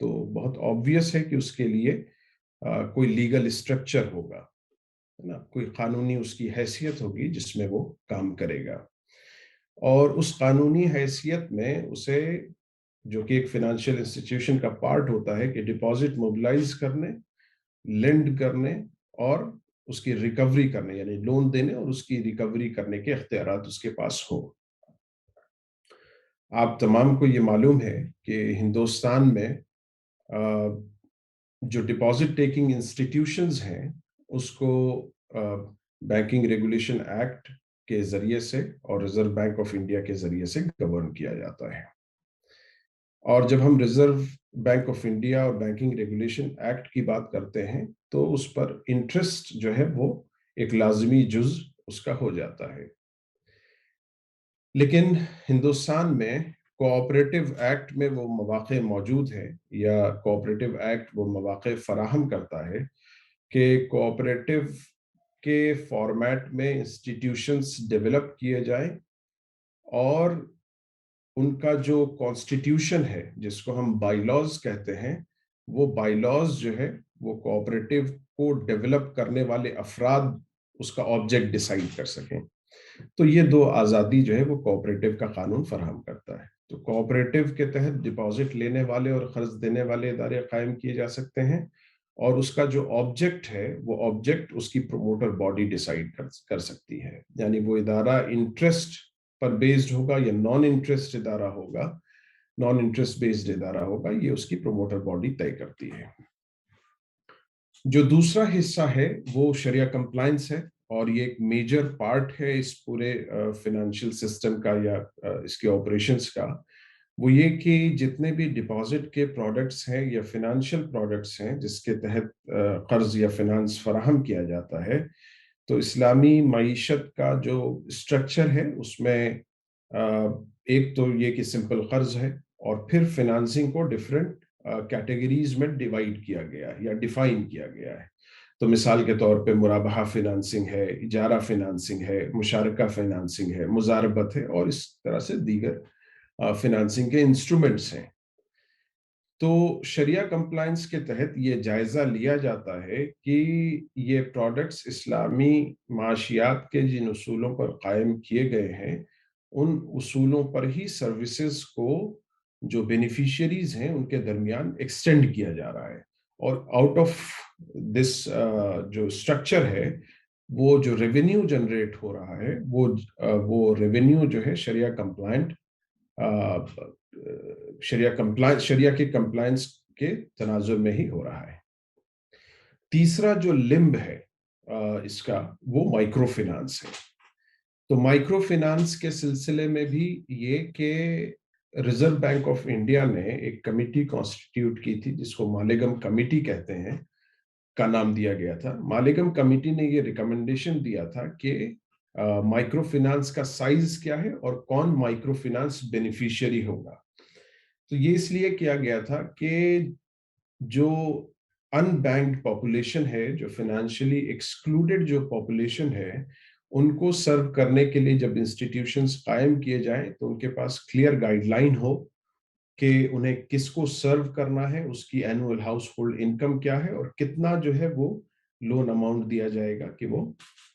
تو بہت آبویس ہے کہ اس کے لیے کوئی لیگل اسٹرکچر ہوگا، ہے نا، کوئی قانونی اس کی حیثیت ہوگی جس میں وہ کام کرے گا، اور اس قانونی حیثیت میں اسے، جو کہ ایک فائنینشیل انسٹیٹیوشن کا پارٹ ہوتا ہے، کہ ڈپازٹ موبلائز کرنے، لینڈ کرنے اور اس کی ریکوری کرنے، یعنی لون دینے اور اس کی ریکوری کرنے کے اختیارات اس کے پاس ہو۔ آپ تمام کو یہ معلوم ہے کہ ہندوستان میں جو ڈپازٹ ٹیکنگ انسٹیٹیوشنز ہیں اس کو بینکنگ ریگولیشن ایکٹ کے ذریعے سے اور ریزرو بینک آف انڈیا کے ذریعے سے گورن کیا جاتا ہے، اور جب ہم ریزرو بینک آف انڈیا اور بینکنگ ریگولیشن ایکٹ کی بات کرتے ہیں تو اس پر انٹرسٹ جو ہے وہ ایک لازمی جز اس کا ہو جاتا ہے۔ لیکن ہندوستان میں کوآپریٹو ایکٹ میں وہ مواقع موجود ہیں، یا کوآپریٹو ایکٹ وہ مواقع فراہم کرتا ہے کہ کوآپریٹو کے فارمیٹ میں انسٹیٹیوشنز ڈیولپ کیے جائیں، اور ان کا جو کانسٹیٹیوشن ہے جس کو ہم بائی لاز کہتے ہیں، وہ بائی لاز جو ہے وہ کوآپریٹو کو ڈیولپ کرنے والے افراد اس کا آبجیکٹ ڈیسائیڈ کر سکیں۔ تو یہ دو آزادی جو ہے وہ کوآپریٹو کا قانون فراہم کرتا ہے۔ تو کوآپریٹو کے تحت ڈپازٹ لینے والے اور قرض دینے والے ادارے قائم کیے جا سکتے ہیں، اور اس کا جو آبجیکٹ ہے وہ آبجیکٹ اس کی پروموٹر باڈی ڈیسائیڈ کر سکتی ہے، یعنی وہ ادارہ انٹرسٹ پر بیسڈ ہوگا یا نان انٹرسٹ ادارہ ہوگا، نان انٹرسٹ بیسڈ ادارہ ہوگا، یہ اس کی پروموٹر باڈی طے کرتی ہے۔ جو دوسرا حصہ ہے وہ شریعہ کمپلائنس ہے، اور یہ ایک میجر پارٹ ہے اس پورے فائنینشیل سسٹم کا یا اس کے آپریشنز کا۔ وہ یہ کہ جتنے بھی ڈپازٹ کے پروڈکٹس ہیں یا فائنینشیل پروڈکٹس ہیں جس کے تحت قرض یا فائنانس فراہم کیا جاتا ہے، تو اسلامی معیشت کا جو اسٹرکچر ہے اس میں ایک تو یہ کہ سمپل قرض ہے، اور پھر فائنانسنگ کو ڈیفرنٹ کیٹیگریز میں ڈیوائیڈ کیا گیا ہے یا ڈیفائن کیا گیا ہے۔ تو مثال کے طور پہ مرابحہ فائنانسنگ ہے، اجارہ فائنانسنگ ہے، مشارکہ فائنانسنگ ہے، مزاربت ہے، اور اس طرح سے دیگر فائنانسنگ کے انسٹرومنٹس ہیں۔ تو شریعہ کمپلائنس کے تحت یہ جائزہ لیا جاتا ہے کہ یہ پروڈکٹس اسلامی معاشیات کے جن اصولوں پر قائم کیے گئے ہیں ان اصولوں پر ہی سروسز کو جو بینیفیشیریز ہیں ان کے درمیان ایکسٹینڈ کیا جا رہا ہے، اور آؤٹ آف دس جو اسٹرکچر ہے وہ جو ریونیو جنریٹ ہو رہا ہے وہ ریونیو جو ہے شریعہ کمپلائنٹ شریعہ کے کمپلائنس کے تناظر میں ہی ہو رہا ہے۔ تیسرا جو لمب ہے اس کا وہ مائکرو فائنانس ہے۔ تو مائکرو فائنانس کے سلسلے میں بھی یہ کہ ریزرو بینک آف انڈیا نے ایک کمیٹی کانسٹیٹیوٹ کی تھی جس کو مالیگم کمیٹی کہتے ہیں، کا نام دیا گیا تھا۔ مالیگم کمیٹی نے یہ ریکمنڈیشن دیا تھا کہ مائکرو فائنانس کا سائز کیا ہے اور کون مائکرو فائنانس بینیفیشری ہوگا۔ تو یہ اس لیے کیا گیا تھا کہ جو ان بینکڈ پاپولیشن ہے، جو فائنینشلی ایکسکلوڈڈ جو پاپولیشن ہے، ان کو سرو کرنے کے لیے جب انسٹیٹیوشنز قائم کیے جائیں تو ان کے پاس کلیئر گائیڈ لائن ہو کہ انہیں کس کو سرو کرنا ہے، اس کی اینوئل ہاؤس ہولڈ انکم کیا ہے، اور کتنا جو ہے وہ لون اماؤنٹ دیا جائے گا کہ وہ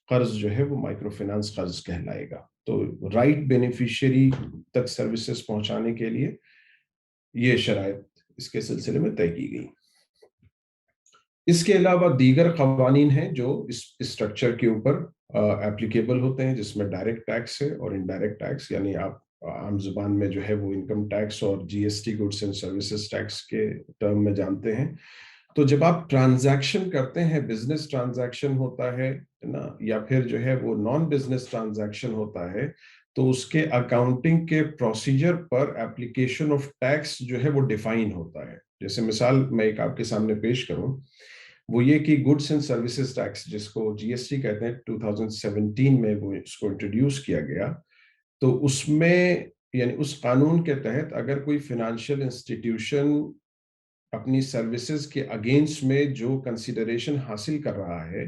قرض جو ہے وہ مائکرو فائنانس قرض کہلائے گا۔ تو رائٹ بینیفیشری تک سروسز پہنچانے کے لیے یہ شرائط اس کے سلسلے میں طے کی گئی۔ اس کے علاوہ دیگر قوانین ہیں جو اس اسٹرکچر کے اوپر اپلیکیبل ہوتے ہیں، جس میں ڈائریکٹ ٹیکس ہے اور انڈائریکٹ ٹیکس، یعنی آپ عام زبان میں جو ہے وہ انکم ٹیکس اور G S T goods and services tax کے ٹرم میں جانتے ہیں۔ تو جب آپ ٹرانزیکشن کرتے ہیں، بزنس ٹرانزیکشن ہوتا ہے نا، یا پھر جو ہے وہ نان بزنس ٹرانزیکشن ہوتا ہے، تو اس کے اکاؤنٹنگ کے پروسیجر پر اپلیکیشن آف ٹیکس جو ہے وہ ڈیفائن ہوتا ہے۔ جیسے مثال میں ایک آپ کے سامنے پیش کروں، وہ یہ کہ گڈس اینڈ سروسز ٹیکس جس کو جی ایس ٹی کہتے ہیں، 2017 میں وہ اس کو انٹروڈیوس کیا گیا۔ تو اس میں یعنی اس قانون کے تحت اگر کوئی فائنینشیل انسٹیٹیوشن اپنی سروسز کے اگینسٹ میں جو کنسیڈریشن حاصل کر رہا ہے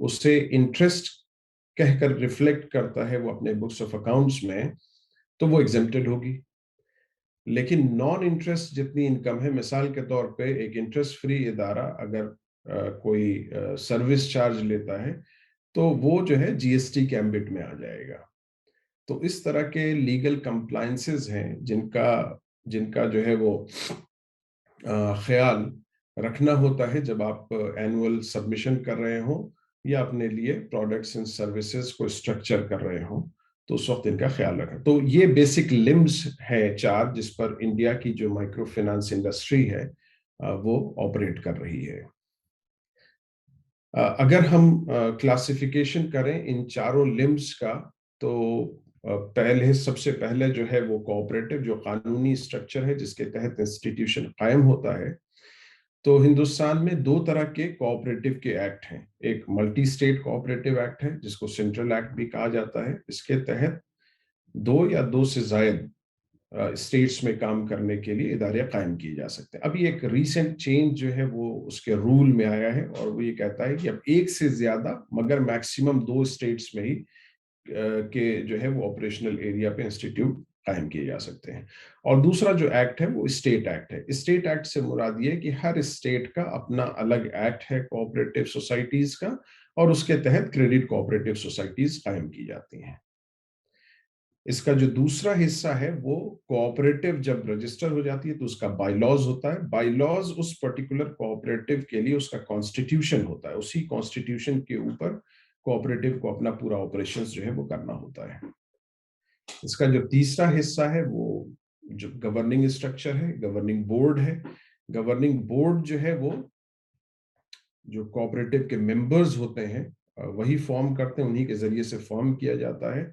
اسے انٹرسٹ کہہ کر ریفلیکٹ کرتا ہے وہ اپنے بکس آف اکاؤنٹس میں، تو وہ ایگزمپٹڈ ہوگی۔ لیکن نان انٹرسٹ جتنی انکم ہے، مثال کے طور پہ ایک انٹرسٹ فری ادارہ اگر کوئی سروس چارج لیتا ہے تو وہ جو ہے جی ایس ٹی کے ایمبٹ میں آ جائے گا. تو اس طرح کے لیگل کمپلائنسز ہیں جن کا جو ہے وہ خیال رکھنا ہوتا ہے جب آپ اینول سبمیشن کر رہے ہوں یا اپنے لیے پروڈکٹس اینڈ سروسز کو اسٹرکچر کر رہے ہوں، تو اس وقت ان کا خیال رکھنا. تو یہ بیسک لمبس ہے 4 جس پر انڈیا کی جو مائکرو فائنانس انڈسٹری ہے وہ آپریٹ کر رہی ہے. اگر ہم کلاسیفیکیشن کریں ان چاروں لمبس کا، تو سب سے پہلے جو ہے وہ کوآپریٹو، جو قانونی اسٹرکچر ہے جس کے تحت انسٹیٹیوشن قائم ہوتا ہے. تو ہندوستان میں 2 طرح کے کوآپریٹو کے ایکٹ ہیں. ایک ملٹی اسٹیٹ کوآپریٹو ایکٹ ہے جس کو سینٹرل ایکٹ بھی کہا جاتا ہے. اس کے تحت 2 یا 2 سے زائد اسٹیٹس میں کام کرنے کے لیے ادارے قائم کیے جا سکتے ہیں. ابھی ایک ریسنٹ چینج جو ہے وہ اس کے رول میں آیا ہے، اور وہ یہ کہتا ہے کہ اب 1 سے زیادہ مگر میکسیمم 2 اسٹیٹس میں ہی کہ جو ہے وہ آپریشنل ایریا پہ انسٹیٹیوٹ قائم کیے جا سکتے ہیں. اور دوسرا جو ایکٹ ہے وہ اسٹیٹ ایکٹ ہے. اسٹیٹ ایکٹ سے مراد یہ کہ ہر اسٹیٹ کا اپنا الگ ایکٹ ہے کوآپریٹو سوسائٹیز کا، اور اس کے تحت کریڈٹ کوآپریٹو سوسائٹیز قائم کی جاتی ہیں. اس کا جو دوسرا حصہ ہے وہ کوآپریٹو جب رجسٹر ہو جاتی ہے تو اس کا بائی لاز ہوتا ہے. بائی لاز اس پرٹیکولر کوآپریٹو کے لیے اس کا کانسٹیٹیوشن ہوتا ہے. اسی کانسٹیٹیوشن کے اوپر کوآپریٹو کو اپنا پورا آپریشنز جو ہے وہ کرنا ہوتا ہے. اس کا جو تیسرا حصہ ہے وہ جو گورننگ اسٹرکچر ہے، گورننگ بورڈ ہے. گورننگ بورڈ جو ہے وہ جو کوآپریٹو کے ممبرز ہوتے ہیں وہی فارم کرتے ہیں، انہی کے ذریعے سے فارم کیا جاتا ہے.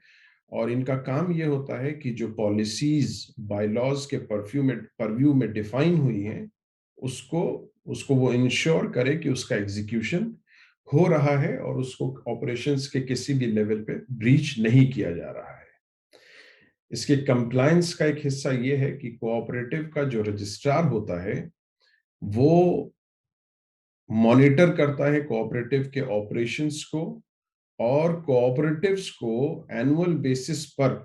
اور ان کا کام یہ ہوتا ہے کہ جو پالیسیز بائی لاز کے پرویو میں ڈیفائن ہوئی ہیں اس کو وہ انشور کرے کہ اس کا ایگزیکیوشن ہو رہا ہے اور اس کو آپریشنز کے کسی بھی لیول پہ بریچ نہیں کیا جا رہا ہے. اس کے کمپلائنس کا ایک حصہ یہ ہے کہ کوآپریٹو کا جو رجسٹرار ہوتا ہے وہ مانیٹر کرتا ہے کوآپریٹو کے آپریشنز کو، اور کوآپریٹوز کو اینول بیسس پر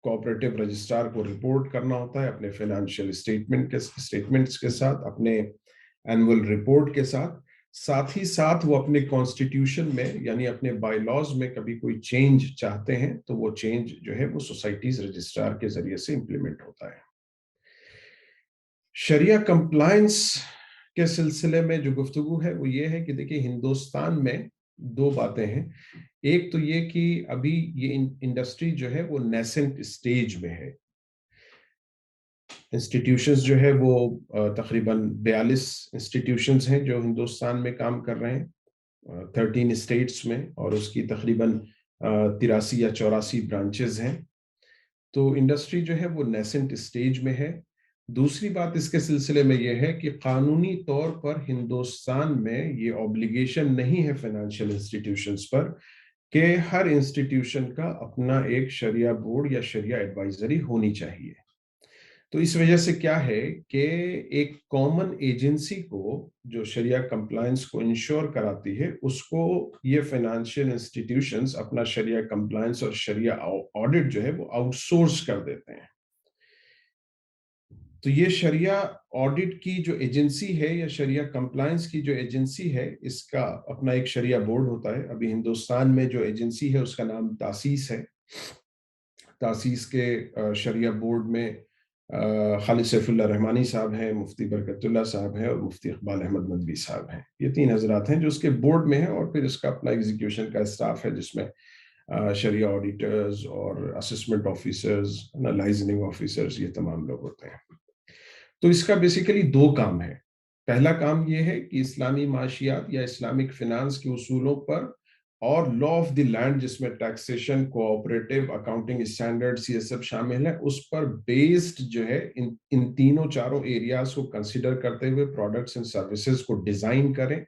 کوآپریٹو رجسٹرار کو رپورٹ کرنا ہوتا ہے اپنے فائنینشیل اسٹیٹمنٹس کے ساتھ، اپنے اینول رپورٹ کے ساتھ ہی ساتھ وہ اپنے کانسٹیٹیوشن میں یعنی اپنے بائی لاز میں کبھی کوئی چینج چاہتے ہیں تو وہ چینج جو ہے وہ سوسائٹیز رجسٹرار کے ذریعے سے امپلیمنٹ ہوتا ہے. شریعہ کمپلائنس کے سلسلے میں جو گفتگو ہے وہ یہ ہے کہ دیکھیں ہندوستان میں 2 باتیں ہیں. ایک تو یہ کہ ابھی یہ انڈسٹری جو ہے وہ نیسنٹ اسٹیج میں ہے. انسٹیٹیوشنز جو ہے وہ تقریباً 42 انسٹیٹیوشنز ہیں جو ہندوستان میں کام کر رہے ہیں 13 اسٹیٹس میں، اور اس کی تقریباً 83 یا 84 برانچز ہیں. تو انڈسٹری جو ہے وہ نیسنٹ اسٹیج میں ہے. دوسری بات اس کے سلسلے میں یہ ہے کہ قانونی طور پر ہندوستان میں یہ اوبلیگیشن نہیں ہے فائنینشیل انسٹیٹیوشنز پر کہ ہر انسٹیٹیوشن کا اپنا ایک شریعہ بورڈ یا شریعہ ایڈوائزری ہونی چاہیے. تو اس وجہ سے کیا ہے کہ ایک کامن ایجنسی کو جو شریعہ کمپلائنس کو انشور کراتی ہے اس کو یہ فائنینشیل انسٹیٹیوشنز اپنا شریعہ کمپلائنس اور شریعہ آڈٹ جو ہے وہ آؤٹ سورس کر دیتے ہیں. تو یہ شریعہ آڈٹ کی جو ایجنسی ہے یا شریعہ کمپلائنس کی جو ایجنسی ہے اس کا اپنا ایک شریعہ بورڈ ہوتا ہے. ابھی ہندوستان میں جو ایجنسی ہے اس کا نام تاسیس ہے. تاسیس کے شریعہ بورڈ میں خالد سیف اللہ رحمانی صاحب ہیں، مفتی برکت اللہ صاحب ہیں اور مفتی اقبال احمد ندوی صاحب ہیں. یہ 3 حضرات ہیں جو اس کے بورڈ میں ہیں، اور پھر اس کا اپنا ایگزیکیوشن کا اسٹاف ہے جس میں شریعہ آڈیٹرز اور اسسمنٹ آفیسرز، لائسننگ آفیسرز، یہ تمام لوگ ہوتے ہیں. تو اس کا بیسیکلی 2 کام ہے. پہلا کام یہ ہے کہ اسلامی معاشیات یا اسلامک فینانس کے اصولوں پر اور لا آف دی لینڈ جس میں ٹیکسیشن، کوآپریٹو، اکاؤنٹنگ اسٹینڈرڈز یہ سب شامل ہیں، اس پر بیسڈ جو ہے ان تینوں چاروں ایریاز کو کنسیڈر کرتے ہوئے پروڈکٹس اینڈ سروسز کو ڈیزائن کریں،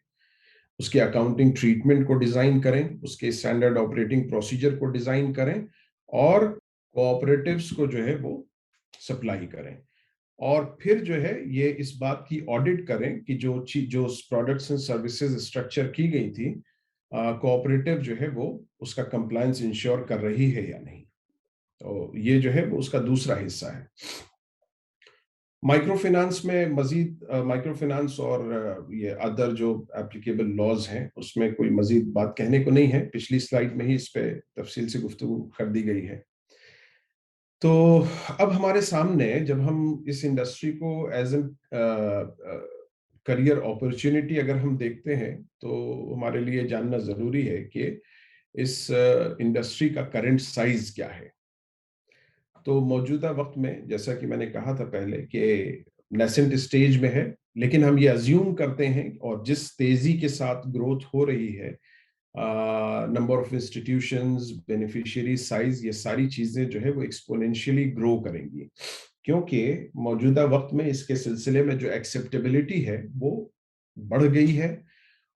اس کے اکاؤنٹنگ ٹریٹمنٹ کو ڈیزائن کریں، اس کے اسٹینڈرڈ آپریٹنگ پروسیجر کو ڈیزائن کریں، اور کوآپریٹوز کو جو ہے وہ سپلائی کریں. اور پھر جو ہے یہ اس بات کی آڈٹ کریں کہ جو پروڈکٹس اینڈ سروسز اسٹرکچر کی گئی تھی کوآپریٹو جو ہے وہ اس کا کمپلائنس انشور کر رہی ہے یا نہیں. تو یہ جو ہے وہ اس کا دوسرا حصہ ہے. مائکرو فنانس میں مزید مائکرو فنانس اور یہ ادر جو اپلیکیبل لاز ہیں اس میں کوئی مزید بات کہنے کو نہیں ہے، پچھلی سلائیڈ میں ہی اس پہ تفصیل سے گفتگو کر دی گئی ہے۔ تو اب ہمارے سامنے جب ہم اس انڈسٹری کو ایز این کریئر اپرچونٹی اگر ہم دیکھتے ہیں تو ہمارے لیے جاننا ضروری ہے کہ اس انڈسٹری کا کرنٹ سائز کیا ہے۔ تو موجودہ وقت میں جیسا کہ میں نے کہا تھا پہلے کہ نیسنٹ اسٹیج میں ہے، لیکن ہم یہ ازیوم کرتے ہیں اور جس تیزی کے ساتھ گروتھ ہو رہی ہے، number of institutions, beneficiary size, یہ ساری چیزیں جو ہے وہ ایکسپونینشلی گرو کریں گی، کیونکہ موجودہ وقت میں اس کے سلسلے میں جو ایکسیپٹیبلٹی ہے وہ بڑھ گئی ہے،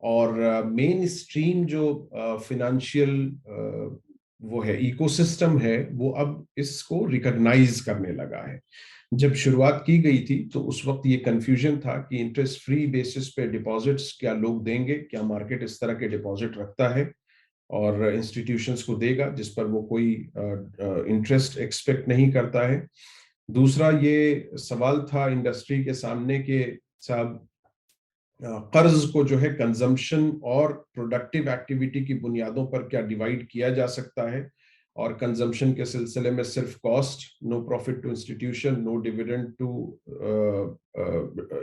اور مین اسٹریم جو فنانشیل وہ ہے ایکو سسٹم ہے وہ اب اس کو ریکگنائز کرنے لگا ہے۔ جب شروعات کی گئی تھی تو اس وقت یہ کنفیوژن تھا کہ انٹرسٹ فری بیسس پہ ڈپازٹس کیا لوگ دیں گے، کیا مارکیٹ اس طرح کے ڈپازٹ رکھتا ہے اور انسٹیٹیوشنز کو دے گا جس پر وہ کوئی انٹرسٹ ایکسپیکٹ نہیں کرتا ہے۔ دوسرا یہ سوال تھا انڈسٹری کے سامنے کہ صاحب قرض کو جو ہے کنزمپشن اور پروڈکٹیو ایکٹیویٹی کی بنیادوں پر کیا ڈیوائیڈ کیا جا سکتا ہے، اور کنزمپشن کے سلسلے میں صرف cost, no profit to institution, no dividend to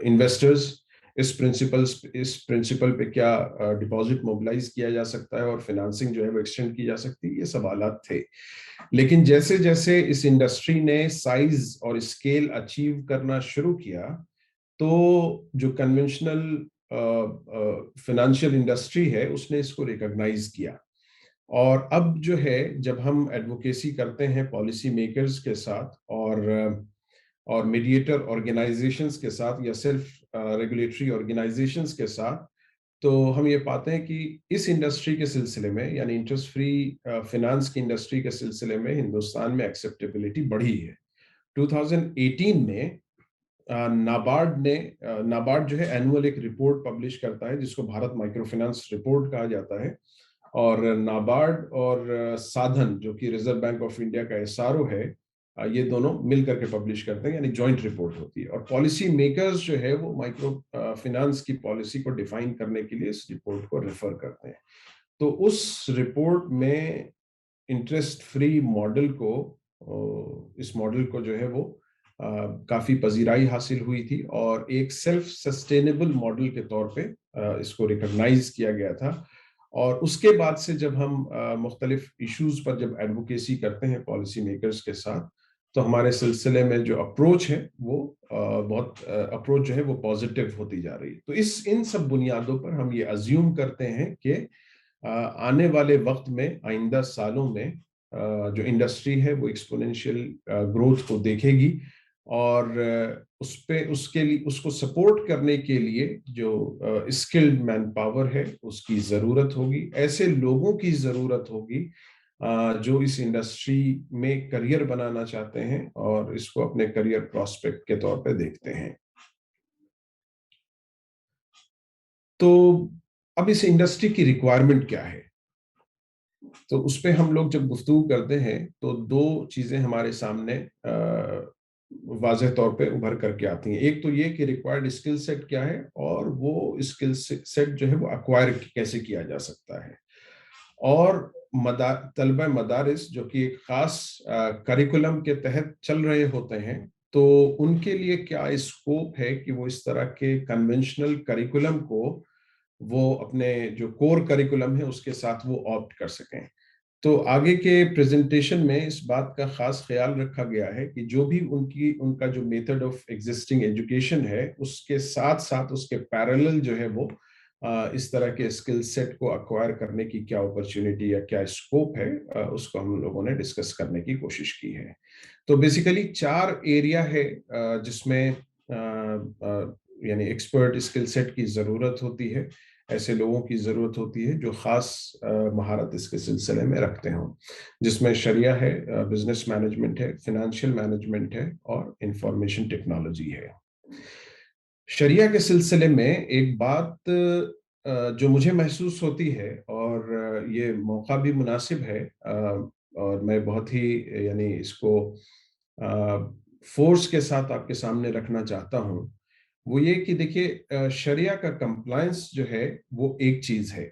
investors, اس پرنسپل پہ کیا ڈپازٹ موبلائز کیا جا سکتا ہے اور فنانسنگ جو ہے وہ ایکسٹینڈ کی جا سکتی ہے، یہ سوالات تھے۔ لیکن جیسے جیسے اس انڈسٹری نے سائز اور اسکیل اچیو کرنا شروع کیا تو جو کنونشنل فنانشیل انڈسٹری ہے اس نے اس کو ریکگنائز کیا، اور اب جو ہے جب ہم ایڈوکیسی کرتے ہیں پالیسی میکرز کے ساتھ اور میڈیٹر آرگنائزیشنز کے ساتھ یا صرف ریگولیٹری آرگنائزیشنز کے ساتھ، تو ہم یہ پاتے ہیں کہ اس انڈسٹری کے سلسلے میں یعنی انٹرسٹ فری فنانس کی انڈسٹری کے سلسلے میں ہندوستان میں ایکسیپٹیبلٹی بڑھی ہے۔ 2018 میں نابارڈ جو ہے اینول ایک رپورٹ پبلش کرتا ہے جس کو بھارت مائکرو فنانس رپورٹ کہا جاتا ہے، اور نابارڈ اور سادھن جو کہ ریزرو بینک آف انڈیا کا SRO ہے، یہ دونوں مل کر کے پبلش کرتے ہیں، یعنی جوائنٹ رپورٹ ہوتی ہے، اور پالیسی میکرز جو ہے وہ مائکرو فنانس کی پالیسی کو ڈیفائن کرنے کے لیے اس رپورٹ کو ریفر کرتے ہیں۔ تو اس رپورٹ میں انٹرسٹ فری ماڈل کو اس ماڈل کو جو ہے وہ کافی پذیرائی حاصل ہوئی تھی، اور ایک سیلف سسٹینیبل ماڈل کے طور پہ اس کو ریکگنائز کیا گیا تھا۔ اور اس کے بعد سے جب ہم مختلف ایشوز پر جب ایڈوکیسی کرتے ہیں پالیسی میکرز کے ساتھ، تو ہمارے سلسلے میں جو اپروچ ہے وہ اپروچ جو ہے وہ پازیٹیو ہوتی جا رہی ہے۔ تو ان سب بنیادوں پر ہم یہ ازیوم کرتے ہیں کہ آنے والے وقت میں، آئندہ سالوں میں جو انڈسٹری ہے وہ ایکسپونینشیل گروتھ کو دیکھے گی، اور اس کو سپورٹ کرنے کے لیے جو اسکلڈ مین پاور ہے اس کی ضرورت ہوگی، ایسے لوگوں کی ضرورت ہوگی جو اس انڈسٹری میں کریئر بنانا چاہتے ہیں اور اس کو اپنے کریئر پراسپیکٹ کے طور پہ دیکھتے ہیں۔ تو اب اس انڈسٹری کی ریکوائرمنٹ کیا ہے، تو اس پہ ہم لوگ جب گفتگو کرتے ہیں تو دو چیزیں ہمارے سامنے واضح طور پہ ابھر کر کے آتی ہیں۔ ایک تو یہ کہ ریکوائرڈ اسکل سیٹ کیا ہے، اور وہ اسکل سیٹ جو ہے وہ ایکوائر کیسے کیا جا سکتا ہے، اور طلبہ مدارس جو کہ ایک خاص کریکولم کے تحت چل رہے ہوتے ہیں، تو ان کے لیے کیا اسکوپ ہے کہ وہ اس طرح کے کنونشنل کریکولم کو وہ اپنے جو کور کریکولم ہے اس کے ساتھ وہ آپٹ کر سکیں۔ تو آگے کے پریزنٹیشن میں اس بات کا خاص خیال رکھا گیا ہے کہ جو بھی ان کا جو میتھڈ آف ایگزسٹنگ ایجوکیشن ہے اس کے ساتھ ساتھ اس کے پیرالل جو ہے وہ اس طرح کے اسکل سیٹ کو ایکوائر کرنے کی کیا اپرچونٹی یا کیا اسکوپ ہے، اس کو ہم لوگوں نے ڈسکس کرنے کی کوشش کی ہے۔ تو بیسیکلی 4 ایریا ہے جس میں یعنی ایکسپرٹ اسکل سیٹ کی ضرورت ہوتی ہے، ایسے لوگوں کی ضرورت ہوتی ہے جو خاص مہارت اس کے سلسلے میں رکھتے ہوں، جس میں شریعہ ہے، بزنس مینجمنٹ ہے، فنانشیل مینجمنٹ ہے، اور انفارمیشن ٹیکنالوجی ہے۔ شریعہ کے سلسلے میں ایک بات جو مجھے محسوس ہوتی ہے، اور یہ موقع بھی مناسب ہے، اور میں بہت ہی یعنی اس کو فورس کے ساتھ آپ کے سامنے رکھنا چاہتا ہوں وہ یہ کہ دیکھیے شریعہ کا کمپلائنس جو ہے وہ ایک چیز ہے،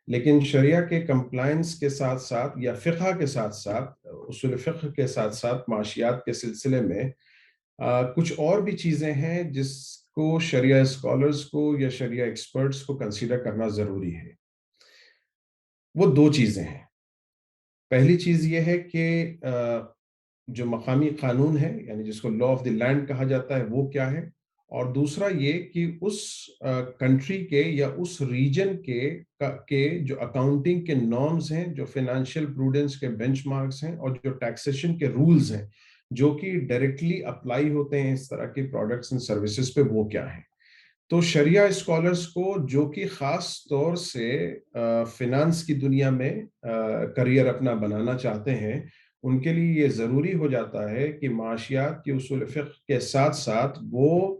لیکن شریعہ کے کمپلائنس کے ساتھ ساتھ یا فقہ کے ساتھ ساتھ اصول فقہ کے ساتھ ساتھ معاشیات کے سلسلے میں کچھ اور بھی چیزیں ہیں جس کو شریعہ اسکالرز کو یا شریعہ ایکسپرٹس کو کنسیڈر کرنا ضروری ہے۔ وہ دو چیزیں ہیں۔ پہلی چیز یہ ہے کہ جو مقامی قانون ہے، یعنی جس کو لا آف دی لینڈ کہا جاتا ہے، وہ کیا ہے، اور دوسرا یہ کہ اس کنٹری کے یا اس ریجن کے جو اکاؤنٹنگ کے نارمز ہیں، جو فائنینشیل پروڈنس کے بینچ مارکس ہیں، اور جو ٹیکسیشن کے رولز ہیں جو کہ ڈائریکٹلی اپلائی ہوتے ہیں اس طرح کی پروڈکٹس اینڈ سروسز پہ، وہ کیا ہیں۔ تو شریعہ اسکالرز کو جو کہ خاص طور سے فنانس کی دنیا میں کریئر اپنا بنانا چاہتے ہیں، ان کے لیے یہ ضروری ہو جاتا ہے کہ معاشیات کی اصول فقہ کے ساتھ ساتھ وہ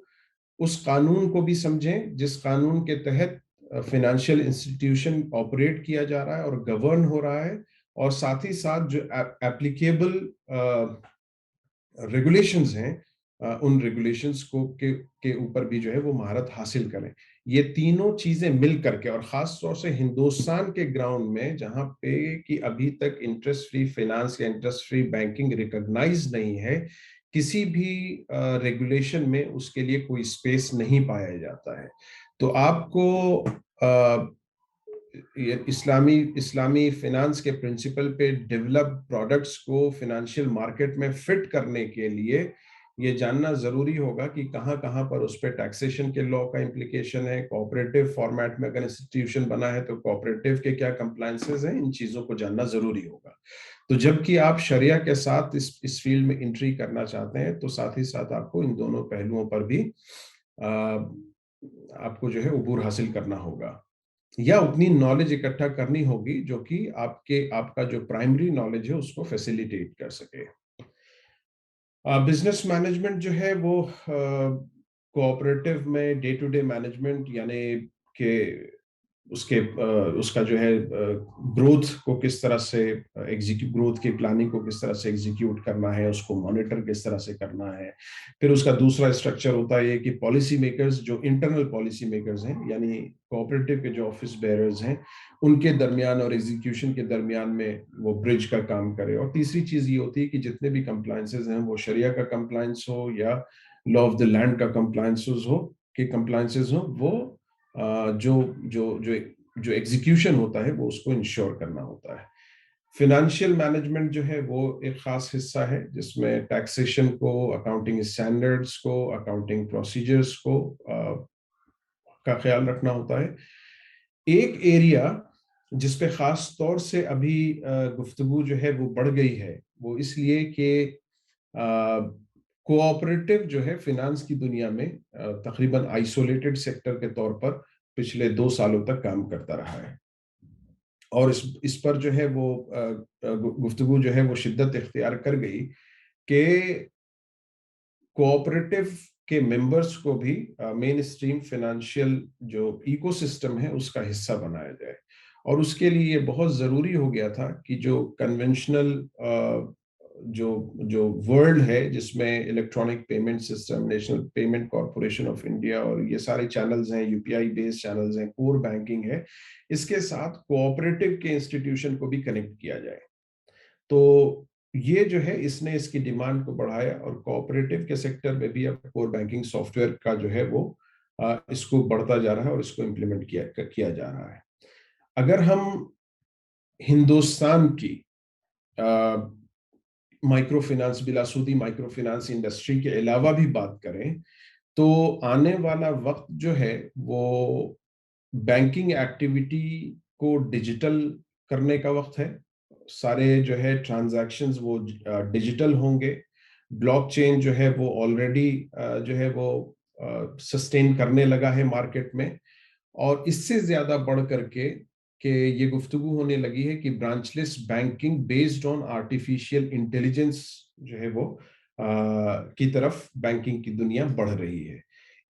اس قانون کو بھی سمجھیں جس قانون کے تحت فائنینشیل انسٹیٹیوشن آپریٹ کیا جا رہا ہے اور گورن ہو رہا ہے، اور ساتھ ہی ساتھ جو ایپلیکیبل ریگولیشنز ہیں ان ریگولیشنز کے اوپر بھی جو ہے وہ مہارت حاصل کریں۔ یہ تینوں چیزیں مل کر کے، اور خاص طور سے ہندوستان کے گراؤنڈ میں جہاں پہ کہ ابھی تک انٹرسٹ فری فائنانس یا انٹرسٹ فری بینکنگ ریکگنائز نہیں ہے، کسی بھی ریگولیشن میں اس کے لیے کوئی سپیس نہیں پایا جاتا ہے۔ تو آپ کو اسلامی فائنانس کے پرنسپل پہ ڈیولپ پروڈکٹس کو فائنینشیل مارکیٹ میں فٹ کرنے کے لیے یہ جاننا ضروری ہوگا کہ کہاں کہاں پر اس پہ ٹیکسیشن کے لا کا امپلیکیشن ہے، کوآپریٹو فارمیٹ میں اگر انسٹیٹیوشن بنا ہے تو کوآپریٹو کے کیا کمپلائنسز ہیں، ان چیزوں کو جاننا ضروری ہوگا۔ تو جب کہ آپ شریعہ کے ساتھ اس فیلڈ میں انٹری کرنا چاہتے ہیں تو ساتھ ہی ساتھ آپ کو ان دونوں پہلوؤں پر بھی آپ کو جو ہے عبور حاصل کرنا ہوگا، یا اتنی نالج اکٹھا کرنی ہوگی جو کہ آپ کا جو پرائمری نالج ہے اس کو فیسیلیٹیٹ کر سکے۔ بزنس مینجمنٹ جو ہے وہ کوآپریٹو میں ڈے ٹو ڈے مینجمنٹ، یعنی کہ اس کا جو ہے گروتھ کو کس طرح سے گروتھ کی پلاننگ کو کس طرح سے ایگزیکیوٹ کرنا ہے، اس کو مانیٹر کس طرح سے کرنا ہے۔ پھر اس کا دوسرا اسٹرکچر ہوتا ہے یہ کہ پالیسی میکرز، جو انٹرنل پالیسی میکرز ہیں، یعنی کوآپریٹو کے جو آفس بیئرز ہیں، ان کے درمیان اور ایگزیکیوشن کے درمیان میں وہ برج کا کام کرے۔ اور تیسری چیز یہ ہوتی ہے کہ جتنے بھی کمپلائنسز ہیں، وہ شریعہ کا کمپلائنس ہو یا لا آف دا لینڈ کا کمپلائنسز ہو، وہ جو ایگزیکیوشن ہوتا ہے وہ اس کو انشور کرنا ہوتا ہے۔ فائنینشیل مینجمنٹ جو ہے وہ ایک خاص حصہ ہے جس میں ٹیکسیشن کو، اکاؤنٹنگ اسٹینڈرڈز کو، اکاؤنٹنگ پروسیجرز کو کا خیال رکھنا ہوتا ہے۔ ایک ایریا جس پہ خاص طور سے ابھی گفتگو جو ہے وہ بڑھ گئی ہے، وہ اس لیے کہ کوآپریٹو جو ہے فائنانس کی دنیا میں تقریباً آئسولیٹڈ سیکٹر کے طور پر پچھلے 2 سالوں تک کام کرتا رہا ہے، اور اس پر جو ہے وہ گفتگو جو ہے وہ شدت اختیار کر گئی کہ کوآپریٹو کے ممبرز کو بھی مین اسٹریم فائنینشیل جو ایکو سسٹم ہے اس کا حصہ بنایا جائے، اور اس کے لیے یہ بہت ضروری ہو گیا تھا کہ جو کنونشنل جو ورلڈ ہے جس میں electronic payment system, national payment corporation of India اور یہ سارے چینلز ہیں، یو پی آئی بیس چینلز ہیں، کور بینکنگ ہے، اس کے ساتھ کوآپریٹو کے انسٹیٹیوشن کو بھی کنیکٹ کیا جائے۔ تو یہ جو ہے اس نے اس کی ڈیمانڈ کو بڑھایا، اور کوآپریٹو کے سیکٹر میں بھی اب کور بینکنگ سافٹ ویئر کا جو ہے وہ اس کو بڑھتا جا رہا ہے اور اس کو امپلیمنٹ کیا جا رہا ہے۔ اگر ہم ہندوستان کی مائکرو فائنانس، بلا سودی مائکرو فائنانس انڈسٹری کے علاوہ بھی بات کریں تو آنے والا وقت جو ہے وہ بینکنگ ایکٹیویٹی کو ڈیجیٹل کرنے کا وقت ہے۔ سارے جو ہے ٹرانزیکشنز وہ ڈیجیٹل ہوں گے۔ بلاک چین جو ہے وہ آلریڈی جو ہے وہ سسٹین کرنے لگا ہے مارکیٹ میں، اور اس سے زیادہ بڑھ کر کے کہ یہ گفتگو ہونے لگی ہے کہ branch less banking based on artificial intelligence جو ہے وہ کی طرف بینکنگ کی دنیا بڑھ رہی ہے۔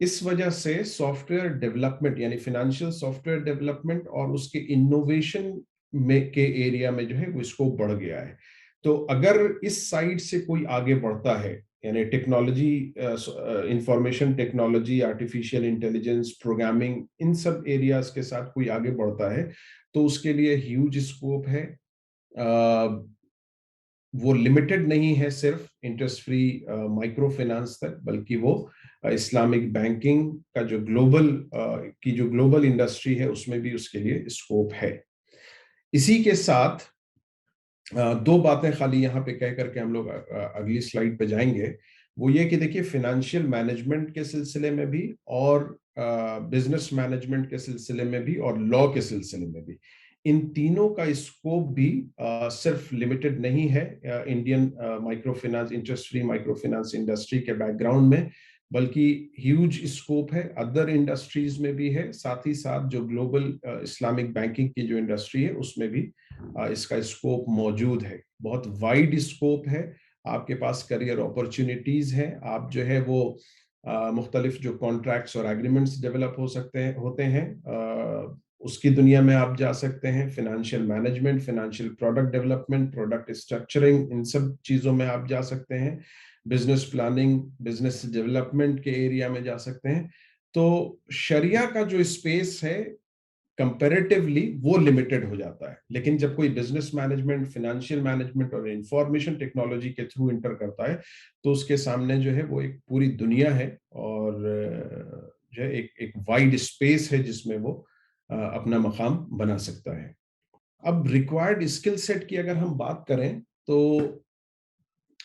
اس وجہ سے سافٹ ویئر ڈیولپمنٹ، یعنی فائنینشیل سافٹ ویئر ڈیولپمنٹ اور اس کے انوویشن کے ایریا میں جو ہے وہ اس کو بڑھ گیا ہے۔ تو اگر اس سائڈ سے کوئی آگے بڑھتا ہے یعنی technology, information technology, artificial intelligence, programming, ان سب ایریاز کے ساتھ کوئی آگے بڑھتا ہے تو اس کے لیے ہیوج اسکوپ ہے. وہ لمیٹڈ نہیں ہے صرف انٹرسٹ فری مائکرو فائنانس تک، بلکہ وہ اسلامک بینکنگ کا جو گلوبل انڈسٹری ہے اس میں بھی اس کے لیے اسکوپ ہے. اسی کے ساتھ دو باتیں خالی یہاں پہ کہہ کر کے ہم لوگ اگلی سلائیڈ پہ جائیں گے. وہ یہ کہ دیکھیے فائنینشیل مینجمنٹ کے سلسلے میں بھی، اور بزنس مینجمنٹ کے سلسلے میں بھی، اور لا کے سلسلے میں بھی، ان تینوں کا اسکوپ بھی صرف لمیٹڈ نہیں ہے Indian micro finance, interest free micro finance industry کے بیک گراؤنڈ میں، بلکہ ہیوج اسکوپ ہے ادر انڈسٹریز میں بھی ہے. ساتھ ہی ساتھ جو گلوبل اسلامک بینکنگ کی جو انڈسٹری ہے اس میں بھی اس کا اسکوپ موجود ہے. بہت وائڈ اسکوپ ہے. آپ کے پاس کریئر اپرچونٹیز ہیں. آپ جو ہے وہ مختلف جو کانٹریکٹس اور ایگریمنٹس ڈیولپ ہوتے ہیں اس کی دنیا میں آپ جا سکتے ہیں. Financial management, financial product development, product structuring, ان سب چیزوں میں آپ جا سکتے ہیں. بزنس پلاننگ، بزنس ڈیولپمنٹ کے ایریا میں جا سکتے ہیں. تو شریعہ کا جو اسپیس ہے کمپیریٹیولی وہ لمیٹڈ ہو جاتا ہے. لیکن جب کوئی بزنس مینجمنٹ، فائنینشیل مینجمنٹ اور انفارمیشن ٹیکنالوجی کے تھرو انٹر کرتا ہے تو اس کے سامنے جو ہے وہ ایک پوری دنیا ہے، اور جو ہے ایک وائڈ اسپیس ہے جس میں وہ اپنا مقام بنا سکتا ہے. اب ریکوائرڈ اسکل سیٹ کی اگر ہم بات کریں تو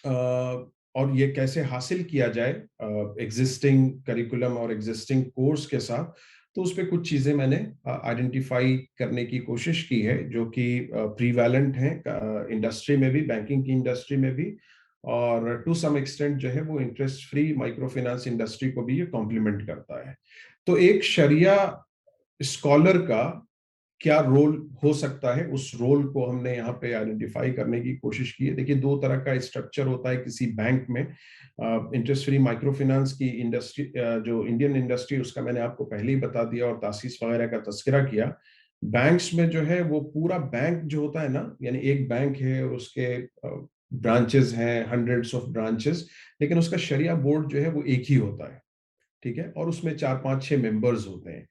اور یہ کیسے حاصل کیا جائے ایگزسٹنگ کریکولم اور ایگزسٹنگ کورس کے ساتھ، تو اس پہ کچھ چیزیں میں نے آئیڈینٹیفائی کرنے کی کوشش کی ہے جو کہ پریویلنٹ ہیں انڈسٹری میں بھی، بینکنگ کی انڈسٹری میں بھی، اور ٹو سم ایکسٹینٹ جو ہے وہ interest free micro finance industry کو بھی یہ کمپلیمنٹ کرتا ہے. تو ایک شریعہ اسکالر کا کیا رول ہو سکتا ہے، اس رول کو ہم نے یہاں پہ آئیڈینٹیفائی کرنے کی کوشش کی ہے. دیکھیے دو طرح کا اسٹرکچر ہوتا ہے کسی بینک میں. انٹرسٹ فری مائکرو فائنانس کی انڈسٹری، جو انڈین انڈسٹری، اس کا میں نے آپ کو پہلے ہی بتا دیا اور تاسیس وغیرہ کا تذکرہ کیا. بینکس میں جو ہے وہ پورا بینک جو ہوتا ہے نا، یعنی ایک بینک ہے اور اس کے برانچز ہیں، ہنڈریڈس آف برانچز، لیکن اس کا شریعہ بورڈ جو ہے وہ ایک ہی ہوتا ہے. ٹھیک ہے، اور اس میں 4-5-6 ممبرز ہوتے ہیں.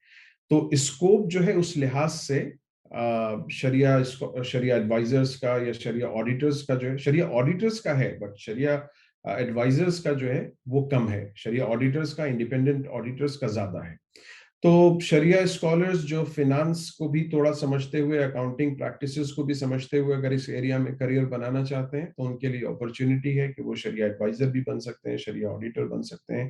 تو اسکوپ جو ہے اس لحاظ سے شریعہ ایڈوائزرز کا یا شریعہ آڈیٹرز کا جو ہے، شریعہ آڈیٹرز کا ہے بٹ شریعہ ایڈوائزرز کا جو ہے وہ کم ہے. شریعہ آڈیٹرز کا، انڈیپینڈنٹ آڈیٹرز کا زیادہ ہے. تو شریعہ اسکالرز جو فینانس کو بھی تھوڑا سمجھتے ہوئے، اکاؤنٹنگ پریکٹسز کو بھی سمجھتے ہوئے اگر اس ایریا میں کریئر بنانا چاہتے ہیں تو ان کے لیے اپرچونٹی ہے کہ وہ شریعہ ایڈوائزر بھی بن سکتے ہیں، شریعہ آڈیٹر بن سکتے ہیں.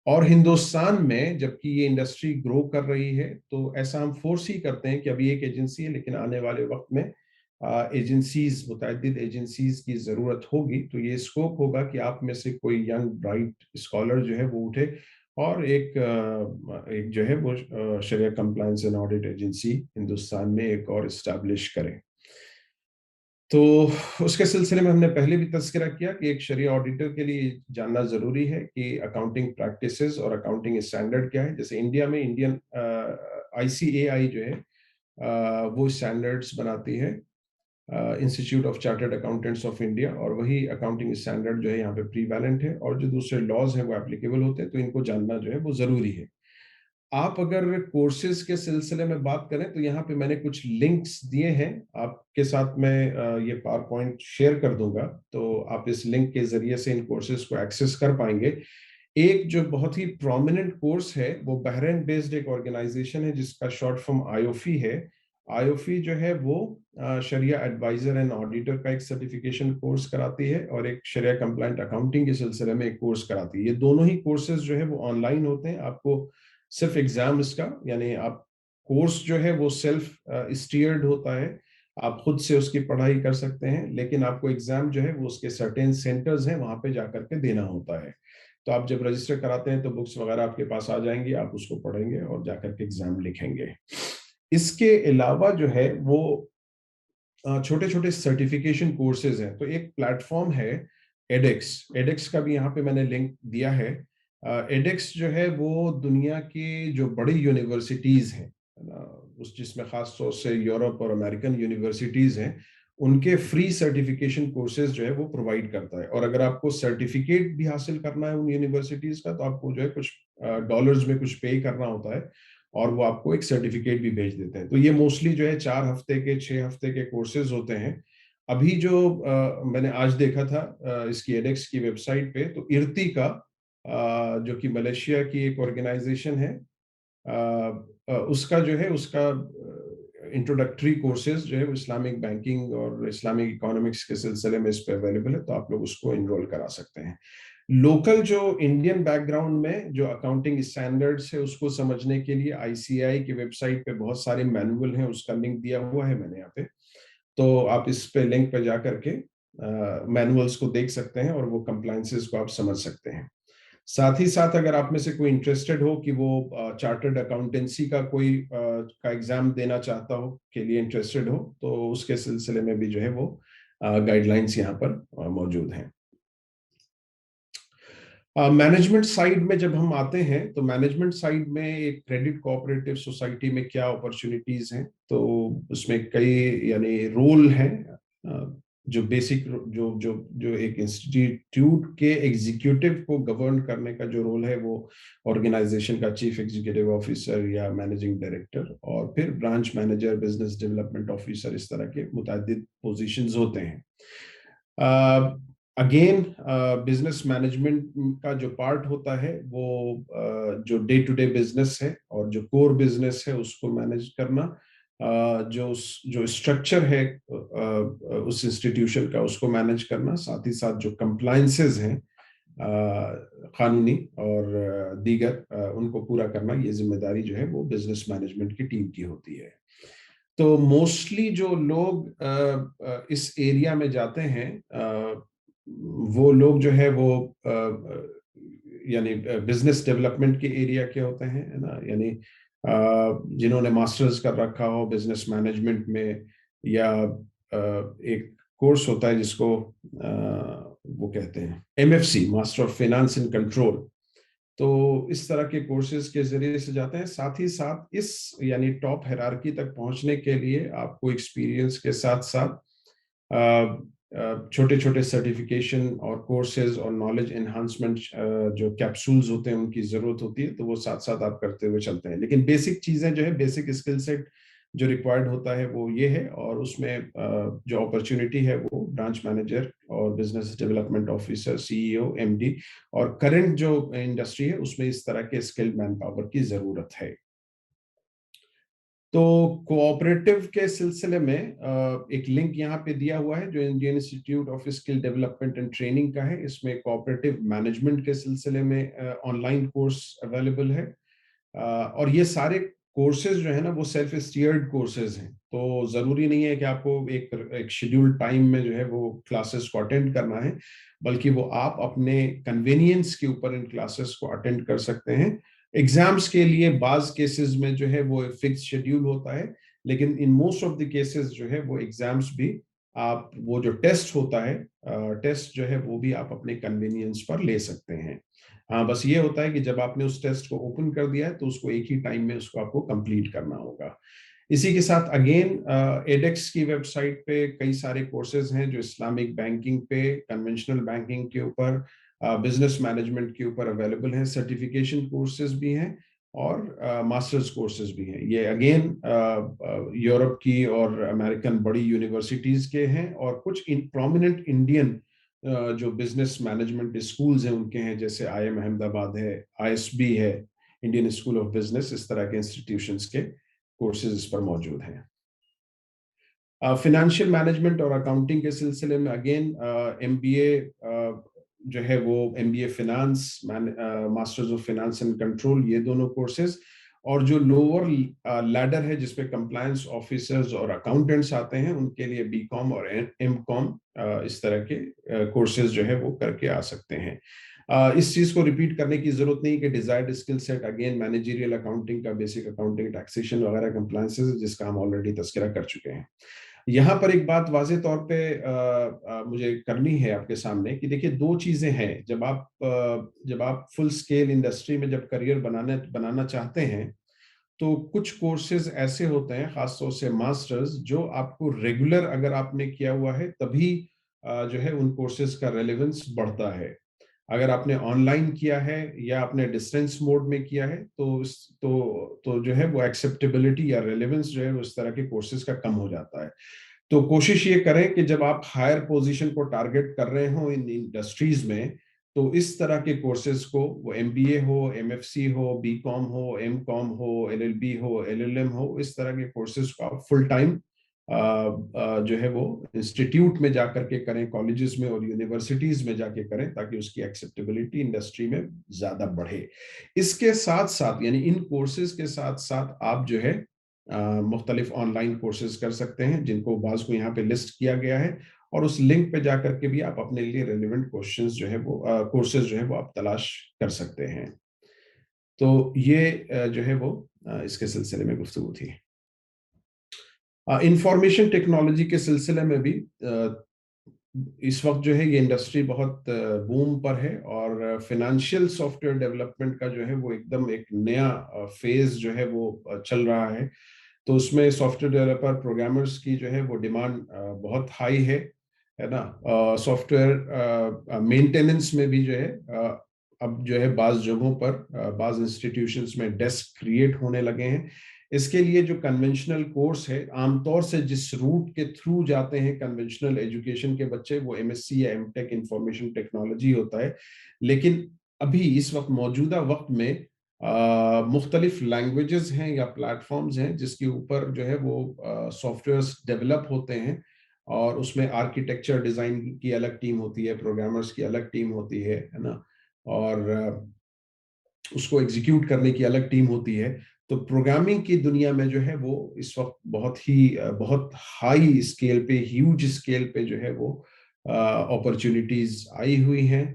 اور ہندوستان میں جبکہ یہ انڈسٹری گرو کر رہی ہے تو ایسا ہم فورس ہی کرتے ہیں کہ ابھی ایک ایجنسی ہے، لیکن آنے والے وقت میں ایجنسیز، متعدد ایجنسیز کی ضرورت ہوگی. تو یہ اسکوپ ہوگا کہ آپ میں سے کوئی ینگ برائٹ اسکالر جو ہے وہ اٹھے اور ایک جو ہے وہ شریعہ compliance and audit agency Hindustan میں ایک اور اسٹیبلش کرے. تو اس کے سلسلے میں ہم نے پہلے بھی تذکرہ کیا کہ ایک شریعہ آڈیٹر کے لیے جاننا ضروری ہے کہ اکاؤنٹنگ پریکٹسز اور اکاؤنٹنگ اسٹینڈرڈ کیا ہے. جیسے انڈیا میں انڈین ICAI جو ہے وہ اسٹینڈرڈز بناتی ہے، institute of chartered accountants of India, اور وہی اکاؤنٹنگ اسٹینڈرڈ جو ہے یہاں پہ پریویلنٹ ہے، اور جو دوسرے لاز ہیں وہ اپلیکیبل ہوتے ہیں. تو ان کو جاننا جو ہے وہ ضروری ہے. آپ اگر کورسز کے سلسلے میں بات کریں تو یہاں پہ میں نے کچھ لنکس دیے ہیں آپ کے ساتھ. میں یہ پاور پوائنٹ شیئر کر دوں گا تو آپ اس لنک کے ذریعے سے ان کورسز کو ایکسس کر پائیں گے. ایک جو بہت ہی پرومیننٹ کورس ہے وہ بحرین بیسڈ ایک آرگنائزیشن ہے جس کا شارٹ فارم IOFI ہے. IOFI جو ہے وہ شریعہ ایڈوائزر اینڈ آڈیٹر کا ایک سرٹیفکیشن کورس کراتی ہے اور ایک شریعہ کمپلائنٹ اکاؤنٹنگ کے سلسلے میں ایک کورس کراتی ہے. یہ دونوں ہی کورسز جو ہے وہ آن لائن ہوتے ہیں. آپ کو صرف ایگزام اس کا، یعنی آپ کورس جو ہے وہ سیلف اسٹیئرڈ ہوتا ہے، آپ خود سے اس کی پڑھائی کر سکتے ہیں، لیکن آپ کو ایگزام جو ہے وہ اس کے سرٹین سینٹرز ہیں وہاں پہ جا کر کے دینا ہوتا ہے. تو آپ جب رجسٹر کراتے ہیں تو بکس وغیرہ آپ کے پاس آ جائیں گی، آپ اس کو پڑھیں گے اور جا کر کے ایگزام لکھیں گے. اس کے علاوہ جو ہے وہ چھوٹے چھوٹے سرٹیفیکیشن کورسز ہیں. تو ایک پلیٹ فارم ہے ایڈیکس کا بھی یہاں پہ میں نے لنک دیا ہے. ایڈیکس جو ہے وہ دنیا کی جو بڑی یونیورسٹیز ہیں، جس میں خاص طور سے یورپ اور امریکن یونیورسٹیز ہیں، ان کے فری سرٹیفکیشن کورسز جو ہے وہ پرووائڈ کرتا ہے. اور اگر آپ کو سرٹیفکیٹ بھی حاصل کرنا ہے ان یونیورسٹیز کا تو آپ کو جو ہے کچھ ڈالرز میں کچھ پے کرنا ہوتا ہے اور وہ آپ کو ایک سرٹیفکیٹ بھی بھیج دیتے ہیں. تو یہ موسٹلی جو ہے 4 ہفتے کے 6 ہفتے کے کورسز ہوتے ہیں. ابھی جو میں نے آج دیکھا تھا اس کی ایڈیکس کی ویب سائٹ پہ، تو ارتی کا جو کہ ملیشیا کی ایک آرگنائزیشن ہے، اس کا جو ہے اس کا انٹروڈکٹری کورسز جو ہے وہ اسلامک بینکنگ اور اسلامک اکانومکس کے سلسلے میں اس پہ اویلیبل ہے، تو آپ لوگ اس کو انرول کرا سکتے ہیں. لوکل جو انڈین بیک گراؤنڈ میں جو اکاؤنٹنگ اسٹینڈرڈس ہے اس کو سمجھنے کے لیے ICAI کی ویب سائٹ پہ بہت سارے مینول ہیں، اس کا لنک دیا ہوا ہے میں نے یہاں پہ، تو آپ اس پہ لنک پہ جا کر کے مینولز کو دیکھ سکتے ہیں اور وہ کمپلائنسز کو آپ سمجھ سکتے ہیں. ساتھ ہی ساتھ اگر آپ میں سے کوئی انٹرسٹڈ ہو کہ وہ چارٹرڈ اکاؤنٹنسی کا کوئی کا ایگزام دینا چاہتا ہو کے لیے انٹرسٹڈ ہو، تو اس کے سلسلے میں بھی جو ہے وہ گائیڈ لائنس یہاں پر موجود ہیں. مینجمنٹ سائڈ میں جب ہم آتے ہیں تو مینجمنٹ سائڈ میں ایک کریڈٹ کوآپریٹو سوسائٹی میں کیا اپرچونیٹیز ہیں، تو اس میں کئی یعنی رول ہیں جو بیسک جو ایک انسٹیٹیوٹ کے ایگزیکیوٹیو کو گورن کرنے کا جو رول ہے وہ آرگنائزیشن کا چیف ایگزیکیوٹیو آفیسر یا مینیجنگ ڈائریکٹر، اور پھر branch manager, business development officer, اس طرح کے متعدد پوزیشنز ہوتے ہیں. اگین بزنس مینجمنٹ کا جو پارٹ ہوتا ہے وہ جو ڈے ٹو ڈے بزنس ہے اور جو کور بزنس ہے اس کو مینیج کرنا، جو اسٹرکچر ہے اس انسٹیٹیوشن کا اس کو مینیج کرنا، ساتھ ہی ساتھ جو کمپلائنسز ہیں قانونی اور دیگر ان کو پورا کرنا، یہ ذمہ داری جو ہے وہ بزنس مینجمنٹ کی ٹیم کی ہوتی ہے. تو موسٹلی جو لوگ اس ایریا میں جاتے ہیں وہ لوگ جو ہے وہ یعنی بزنس ڈیولپمنٹ کے ایریا کے ہوتے ہیں نا، یعنی جنہوں نے ماسٹرز کر رکھا ہو بزنس مینجمنٹ میں، یا ایک کورس ہوتا ہے جس کو وہ کہتے ہیں MFC، master of finance and control, تو اس طرح کے کورسز کے ذریعے سے جاتے ہیں. ساتھ ہی ساتھ اس یعنی ٹاپ ہیرارکی تک پہنچنے کے لیے آپ کو ایکسپیرینس کے ساتھ ساتھ چھوٹے چھوٹے سرٹیفیکیشن اور کورسز اور نالج انہانسمنٹ جو کیپسولز ہوتے ہیں ان کی ضرورت ہوتی ہے، تو وہ ساتھ ساتھ آپ کرتے ہوئے چلتے ہیں. لیکن بیسک چیزیں جو ہے، بیسک اسکل سیٹ جو ریکوائرڈ ہوتا ہے وہ یہ ہے، اور اس میں جو اپرچونٹی ہے وہ برانچ مینیجر اور business development officer, CEO، MD، اور کرنٹ جو انڈسٹری ہے اس میں اس طرح کے اسکل مین پاور کی ضرورت ہے. تو کوآپریٹو کے سلسلے میں ایک لنک یہاں پہ دیا ہوا ہے جو Indian institute of skill development and training کا ہے. اس میں کوآپریٹو مینجمنٹ کے سلسلے میں آن لائن کورس اویلیبل ہے، اور یہ سارے کورسز جو ہے نا وہ سیلف اسٹیئرڈ کورسز ہیں، تو ضروری نہیں ہے کہ آپ کو ایک شیڈیول ٹائم میں جو ہے وہ کلاسز کو اٹینڈ کرنا ہے، بلکہ وہ آپ اپنے کنوینئنس کے اوپر ان کلاسز کو اٹینڈ کر سکتے ہیں. ایگزامز کے لیے بعض کیسز میں جو ہے وہ فکس شیڈیول ہوتا ہے، لیکن in most of the cases جو ہے وہ ایگزامز بھی آپ وہ جو ٹیسٹ ہوتا ہے، ٹیسٹ جو ہے وہ بھی آپ اپنے کنوینئنس پر لے سکتے ہیں. ہاں بس یہ ہوتا ہے کہ جب آپ نے اس ٹیسٹ کو اوپن کر دیا ہے تو اس کو ایک ہی ٹائم میں اس کو آپ کو کمپلیٹ کرنا ہوگا. اسی کے ساتھ اگین ایڈیکس کی ویب سائٹ پہ کئی سارے کورسز ہیں جو اسلامک بینکنگ پہ، کنونشنل بینکنگ کے اوپر، بزنس مینجمنٹ کے اوپر اویلیبل ہیں. سرٹیفیکیشن کورسز بھی ہیں اور ماسٹرز کورسز بھی ہیں. یہ اگین یورپ کی اور امریکن بڑی یونیورسٹیز کے ہیں، اور کچھ پرومیننٹ انڈین جو بزنس مینجمنٹ اسکولز ہیں ان کے ہیں، جیسے IIM احمد آباد ہے، ISB ہے، انڈین اسکول آف بزنس، اس طرح کے انسٹیٹیوشنز کے کورسز اس پر موجود ہیں. فائنینشیل مینجمنٹ اور اکاؤنٹنگ کے سلسلے میں اگین MBA جو ہے وہ MBA finance, masters of finance and control, یہ دونوں کورسز، اور جو لوور لیڈر ہے جس میں کمپلائنس آفیسرز اور اکاؤنٹنٹس آتے ہیں ان کے لیے BCom اور MCom اس طرح کے کورسز جو ہے وہ کر کے آ سکتے ہیں. اس چیز کو ریپیٹ کرنے کی ضرورت نہیں کہ desired skill set again managerial accounting کا، بیسک اکاؤنٹنگ، ٹیکسیشن وغیرہ کمپلائنسز جس کا ہم آلریڈی تذکرہ کر چکے ہیں. یہاں پر ایک بات واضح طور پہ مجھے کرنی ہے آپ کے سامنے کہ دیکھیے دو چیزیں ہیں. جب آپ فل اسکیل انڈسٹری میں جب کریئر بنانا چاہتے ہیں تو کچھ کورسز ایسے ہوتے ہیں خاص طور سے ماسٹرز جو آپ کو ریگولر اگر آپ نے کیا ہوا ہے تبھی جو ہے ان کورسز کا ریلیونس بڑھتا ہے. اگر آپ نے آن لائن کیا ہے یا آپ نے ڈسٹینس موڈ میں کیا ہے تو جو ہے وہ ایکسیپٹیبلٹی یا ریلیونس جو ہے اس طرح کے کورسز کا کم ہو جاتا ہے. تو کوشش یہ کریں کہ جب آپ ہائر پوزیشن کو ٹارگٹ کر رہے ہوں ان انڈسٹریز میں تو اس طرح کے کورسز کو وہ ایم بی اے ہو, ایم ایف سی ہو, بی کام ہو, ایم کام ہو, ایل ایل بی ہو, ایل ایل ایم ہو, اس طرح کے کورسز کو آپ فل ٹائم جو ہے وہ انسٹیٹیوٹ میں جا کر کے کریں, کالجز میں اور یونیورسٹیز میں جا کے کریں تاکہ اس کی ایکسیپٹیبلٹی انڈسٹری میں زیادہ بڑھے. اس کے ساتھ ساتھ یعنی ان کورسز کے ساتھ ساتھ آپ جو ہے مختلف آن لائن کورسز کر سکتے ہیں جن کو بعض کو یہاں پہ لسٹ کیا گیا ہے, اور اس لنک پہ جا کر کے بھی آپ اپنے لیے ریلیونٹ کوشچنز جو ہے وہ کورسز جو ہے وہ آپ تلاش کر سکتے ہیں. تو یہ جو ہے وہ اس کے سلسلے میں گفتگو تھی. انفارمیشن ٹیکنالوجی کے سلسلے میں بھی اس وقت جو ہے یہ انڈسٹری بہت بوم پر ہے, اور فائنانشیل سافٹ ویئر ڈیولپمنٹ کا جو ہے وہ ایک دم ایک نیا فیز جو ہے وہ چل رہا ہے. تو اس میں سافٹ ویئر ڈیولپر پروگرامرز کی جو ہے وہ ڈیمانڈ بہت ہائی ہے نا. سافٹ ویئر مینٹیننس میں بھی جو ہے اب جو ہے بعض جگہوں پر بعض انسٹیٹیوشنز میں ڈیسک کریٹ ہونے لگے ہیں. اس کے لیے جو کنونشنل کورس ہے عام طور سے جس روٹ کے تھرو جاتے ہیں کنونشنل ایجوکیشن کے بچے وہ ایم ایس سی یا ایم ٹیک انفارمیشن ٹیکنالوجی ہوتا ہے, لیکن ابھی اس وقت موجودہ وقت میں مختلف لینگویجز ہیں یا پلیٹ فارمز ہیں جس کے اوپر جو ہے وہ سافٹ ویئرس ڈیولپ ہوتے ہیں, اور اس میں آرکیٹیکچر ڈیزائن کی الگ ٹیم ہوتی ہے, پروگرامرز کی الگ ٹیم ہوتی ہے نا, اور اس کو ایگزیکیوٹ کرنے کی الگ ٹیم ہوتی ہے. تو پروگرامنگ کی دنیا میں جو ہے وہ اس وقت بہت ہائی اسکیل پہ, ہیوج اسکیل پہ جو ہے وہ اپرچونٹیز آئی ہوئی ہیں.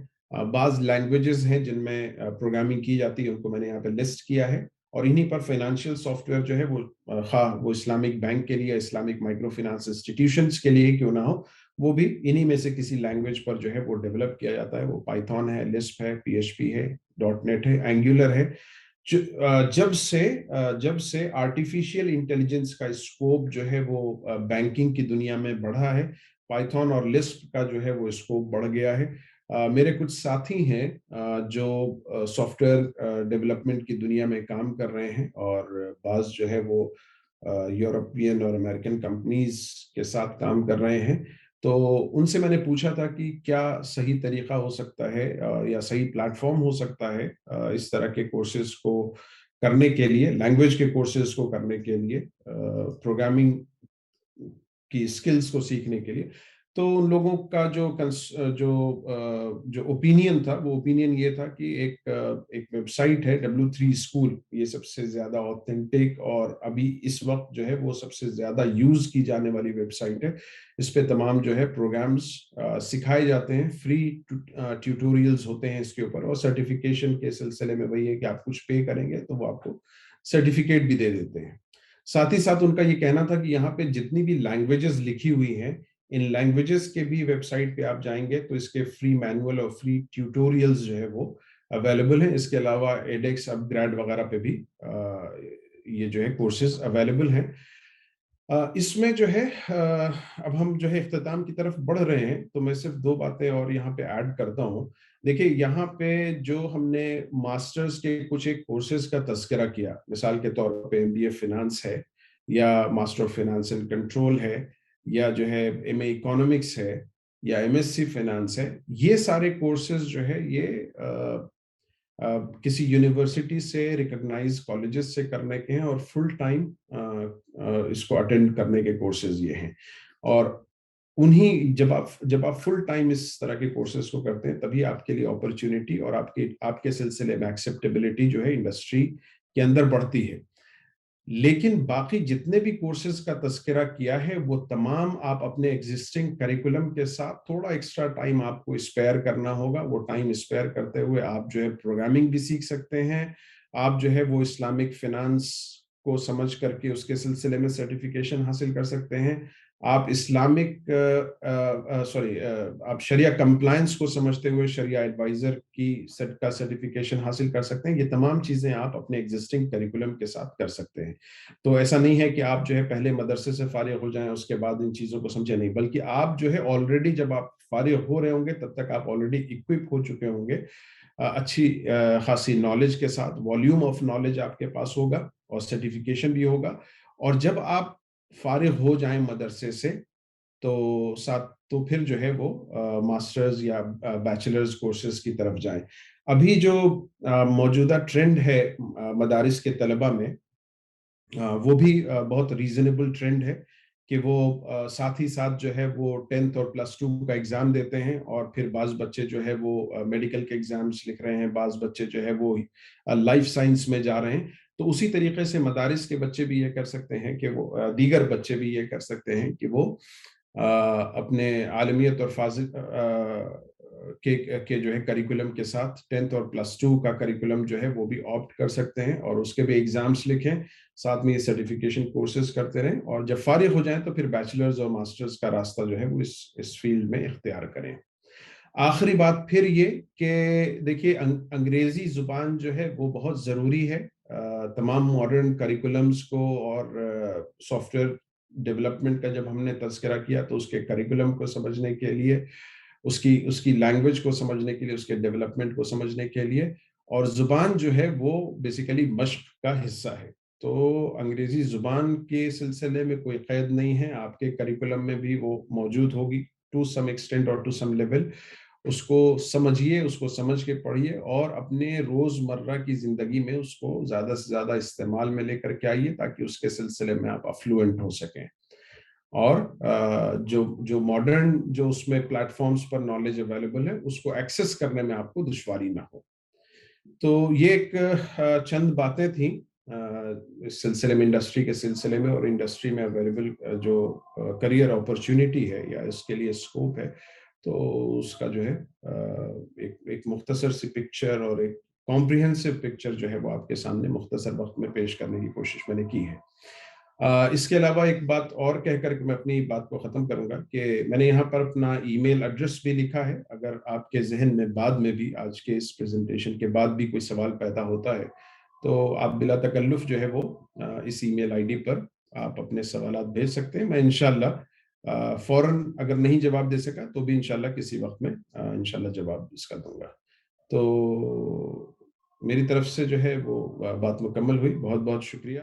بعض لینگویجز ہیں جن میں پروگرامنگ کی جاتی ہے, ان کو میں نے یہاں پہ لسٹ کیا ہے, اور انہی پر فائنانشیل سافٹ ویئر جو ہے وہ خواہ وہ اسلامک بینک کے لیے, اسلامک مائکرو فائنانس انسٹیٹیوشنز کے لیے کیوں نہ ہو, وہ بھی انہی میں سے کسی لینگویج پر جو ہے وہ ڈیولپ کیا جاتا ہے. وہ پائتھون ہے, لسپ ہے, پی ایچ پی ہے, ڈاٹ نیٹ ہے, اینگولر ہے. جب سے آرٹیفیشیل انٹیلیجنس کا اسکوپ جو ہے وہ بینکنگ کی دنیا میں بڑھا ہے, پائتھون اور لسپ کا جو ہے وہ اسکوپ بڑھ گیا ہے. میرے کچھ ساتھی ہیں جو سافٹ ویئر ڈیولپمنٹ کی دنیا میں کام کر رہے ہیں, اور بعض جو ہے وہ یورپین اور امریکن کمپنیز کے ساتھ کام کر رہے ہیں. تو ان سے میں نے پوچھا تھا کہ کیا صحیح طریقہ ہو سکتا ہے یا صحیح پلیٹ فارم ہو سکتا ہے اس طرح کے کورسز کو کرنے کے لیے, لینگویج کے کورسز کو کرنے کے لیے, پروگرامنگ کی اسکلز کو سیکھنے کے لیے. تو ان لوگوں کا جو اوپینین تھا وہ اوپینین یہ تھا کہ ایک ویب سائٹ ہے W3 اسکول, یہ سب سے زیادہ اوتھینٹک اور ابھی اس وقت جو ہے وہ سب سے زیادہ یوز کی جانے والی ویب سائٹ ہے. اس پہ تمام جو ہے پروگرامز سکھائے جاتے ہیں, فری ٹیوٹوریلز ہوتے ہیں اس کے اوپر, اور سرٹیفیکیشن کے سلسلے میں وہی ہے کہ آپ کچھ پے کریں گے تو وہ آپ کو سرٹیفکیٹ بھی دے دیتے ہیں. ساتھ ہی ساتھ ان کا یہ کہنا تھا کہ یہاں پہ جتنی بھی لینگویجز لکھی ہوئی ہیں ان لینگویجز کے بھی ویب سائٹ پہ آپ جائیں گے تو اس کے فری مینول اور فری ٹیوٹوریلز جو ہے وہ اویلیبل ہیں. اس کے علاوہ ایڈیکس اپ گریڈ وغیرہ پہ بھی یہ جو ہے کورسز اویلیبل ہیں. اس میں جو ہے اب ہم جو ہے اختتام کی طرف بڑھ رہے ہیں, تو میں صرف 2 باتیں اور یہاں پہ ایڈ کرتا ہوں. دیکھیں یہاں پہ جو ہم نے ماسٹرز کے کچھ ایک کورسز کا تذکرہ کیا, مثال کے طور پہ ایم بی اے فائنانس ہے, یا master of finance and control ہے, یا جو ہے ایم اے اکنامکس ہے, یا ایم ایس سی فائنانس ہے, یہ سارے کورسز جو ہے یہ کسی یونیورسٹی سے ریکگنائز کالجز سے کرنے کے ہیں, اور فل ٹائم اس کو اٹینڈ کرنے کے کورسز یہ ہیں. اور انہی جب آپ فل ٹائم اس طرح کے کورسز کو کرتے ہیں تبھی آپ کے لیے اپرچونٹی اور آپ کے سلسلے میں ایکسیپٹیبلٹی جو ہے انڈسٹری کے اندر بڑھتی ہے. لیکن باقی جتنے بھی کورسز کا تذکرہ کیا ہے وہ تمام آپ اپنے ایگزسٹنگ کریکولم کے ساتھ تھوڑا ایکسٹرا ٹائم آپ کو اسپیئر کرنا ہوگا. وہ ٹائم اسپیئر کرتے ہوئے آپ جو ہے پروگرامنگ بھی سیکھ سکتے ہیں, آپ جو ہے وہ اسلامک فائنانس کو سمجھ کر کے اس کے سلسلے میں سرٹیفکیشن حاصل کر سکتے ہیں, آپ اسلامک آپ شریعہ کمپلائنس کو سمجھتے ہوئے شریعہ ایڈوائزر کی کا سرٹیفکیشن حاصل کر سکتے ہیں. یہ تمام چیزیں آپ اپنے ایگزسٹنگ کریکولم کے ساتھ کر سکتے ہیں. تو ایسا نہیں ہے کہ آپ جو ہے پہلے مدرسے سے فارغ ہو جائیں اس کے بعد ان چیزوں کو سمجھیں, نہیں, بلکہ آپ جو ہے آلریڈی جب آپ فارغ ہو رہے ہوں گے تب تک آپ آلریڈی اکوپ ہو چکے ہوں گے اچھی خاصی نالج کے ساتھ. والیوم آف نالج آپ کے پاس ہوگا اور سرٹیفکیشن بھی ہوگا. اور جب آپ فارغ ہو جائیں مدرسے سے تو پھر جو ہے وہ ماسٹرز یا بیچلرز کورسز کی طرف جائیں. ابھی جو موجودہ ٹرینڈ ہے مدارس کے طلبہ میں, وہ بھی بہت ریزنیبل ٹرینڈ ہے کہ وہ ساتھ ہی ساتھ جو ہے وہ 10th اور +2 کا ایگزام دیتے ہیں, اور پھر بعض بچے جو ہے وہ میڈیکل کے ایگزامز لکھ رہے ہیں, بعض بچے جو ہے وہ لائف سائنس میں جا رہے ہیں. تو اسی طریقے سے مدارس کے بچے بھی یہ کر سکتے ہیں کہ وہ دیگر بچے بھی یہ کر سکتے ہیں کہ وہ اپنے عالمیت اور فاضل کے جو ہے کریکولم کے ساتھ 10th اور +2 کا کریکولم جو ہے وہ بھی آپٹ کر سکتے ہیں, اور اس کے بھی ایگزامز لکھیں, ساتھ میں یہ سرٹیفکیشن کورسز کرتے رہیں, اور جب فارغ ہو جائیں تو پھر بیچلرز اور ماسٹرز کا راستہ جو ہے وہ اس فیلڈ میں اختیار کریں. آخری بات پھر یہ کہ دیکھیے انگریزی زبان جو ہے وہ بہت ضروری ہے تمام ماڈرن کریکولمز کو, اور سافٹ ویئر ڈیولپمنٹ کا جب ہم نے تذکرہ کیا تو اس کے کریکولم کو سمجھنے کے لیے, اس کی لینگویج کو سمجھنے کے لیے, اس کے ڈیولپمنٹ کو سمجھنے کے لیے, اور زبان جو ہے وہ بیسیکلی مشق کا حصہ ہے. تو انگریزی زبان کے سلسلے میں کوئی قید نہیں ہے, آپ کے کریکولم میں بھی وہ موجود ہوگی ٹو سم ایکسٹینٹ اور ٹو سم لیول. اس کو سمجھیے, اس کو سمجھ کے پڑھیے, اور اپنے روزمرہ کی زندگی میں اس کو زیادہ سے زیادہ استعمال میں لے کر کے آئیے تاکہ اس کے سلسلے میں آپ افلوئنٹ ہو سکیں. اور جو ماڈرن جو اس میں پلیٹ فارمز پر نالج اویلیبل ہے اس کو ایکسس کرنے میں آپ کو دشواری نہ ہو. تو یہ ایک چند باتیں تھیں اس سلسلے میں, انڈسٹری کے سلسلے میں, اور انڈسٹری میں اویلیبل جو کریئر اپرچونٹی ہے یا اس کے لیے اسکوپ ہے, تو اس کا جو ہے ایک مختصر سی پکچر اور ایک کمپریہنسو پکچر جو ہے وہ آپ کے سامنے مختصر وقت میں پیش کرنے کی کوشش میں نے کی ہے. اس کے علاوہ ایک بات اور کہہ کر کے میں اپنی بات کو ختم کروں گا کہ میں نے یہاں پر اپنا ای میل ایڈریس بھی لکھا ہے. اگر آپ کے ذہن میں بعد میں بھی آج کے اس پریزنٹیشن کے بعد بھی کوئی سوال پیدا ہوتا ہے تو آپ بلا تکلف جو ہے وہ اس ای میل آئی ڈی پر آپ اپنے سوالات بھیج سکتے ہیں. میں انشاءاللہ فوراً اگر نہیں جواب دے سکا تو بھی انشاءاللہ کسی وقت میں انشاءاللہ جواب اس کا دوں گا. تو میری طرف سے جو ہے وہ بات مکمل ہوئی. بہت بہت شکریہ.